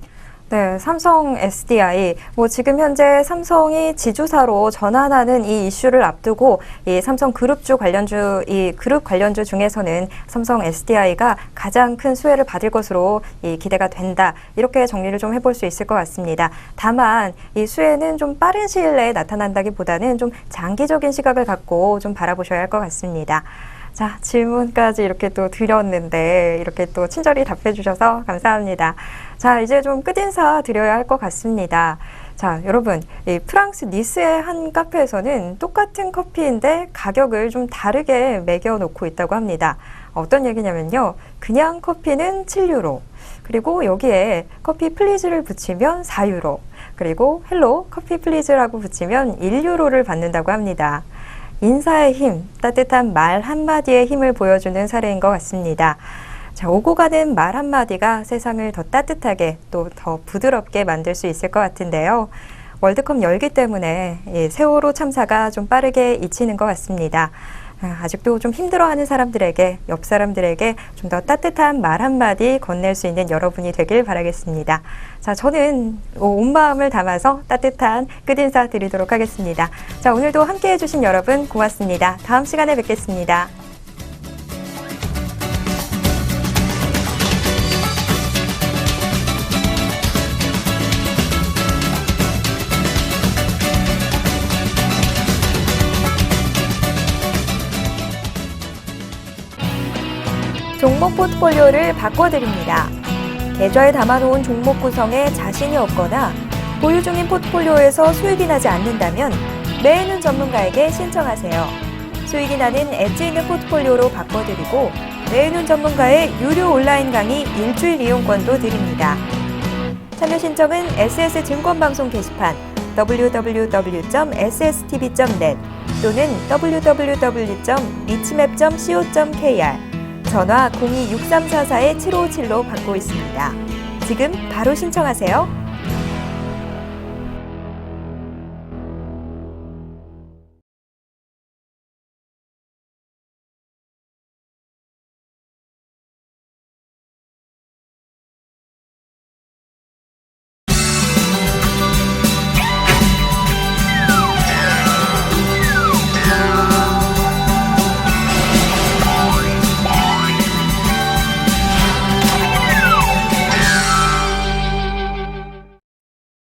네, 삼성 SDI. 지금 현재 삼성이 지주사로 전환하는 이 이슈를 앞두고 이 삼성 그룹주 관련주, 이 그룹 관련주 중에서는 삼성 SDI가 가장 큰 수혜를 받을 것으로 기대가 된다. 이렇게 정리를 좀 해볼 수 있을 것 같습니다. 다만 이 수혜는 좀 빠른 시일 내에 나타난다기보다는 좀 장기적인 시각을 갖고 좀 바라보셔야 할 것 같습니다. 자, 질문까지 이렇게 또 드렸는데 이렇게 또 친절히 답해 주셔서 감사합니다. 자, 이제 좀 끝인사 드려야 할 것 같습니다. 자, 여러분, 이 프랑스 니스의 한 카페에서는 똑같은 커피인데 가격을 좀 다르게 매겨 놓고 있다고 합니다. 어떤 얘기냐면요. 그냥 커피는 7유로, 그리고 여기에 커피 플리즈를 붙이면 4유로, 그리고 헬로 커피 플리즈라고 붙이면 1유로를 받는다고 합니다. 인사의 힘, 따뜻한 말 한마디의 힘을 보여주는 사례인 것 같습니다. 자, 오고 가는 말 한마디가 세상을 더 따뜻하게 또 더 부드럽게 만들 수 있을 것 같은데요. 월드컵 열기 때문에 세월호 참사가 좀 빠르게 잊히는 것 같습니다. 아직도 좀 힘들어하는 사람들에게, 옆 사람들에게 좀 더 따뜻한 말 한마디 건넬 수 있는 여러분이 되길 바라겠습니다. 자, 저는 온 마음을 담아서 따뜻한 끝인사 드리도록 하겠습니다. 자, 오늘도 함께해 주신 여러분 고맙습니다. 다음 시간에 뵙겠습니다. 종목 포트폴리오를 바꿔드립니다. 계좌에 담아놓은 종목 구성에 자신이 없거나 보유 중인 포트폴리오에서 수익이 나지 않는다면 매해는 전문가에게 신청하세요. 수익이 나는 엣지 있는 포트폴리오로 바꿔드리고 매해는 전문가의 유료 온라인 강의 일주일 이용권도 드립니다. 참여 신청은 SS증권방송 게시판 www.sstv.net 또는 www.리치맵.co.kr 전화 02-6344-7557로 받고 있습니다. 지금 바로 신청하세요.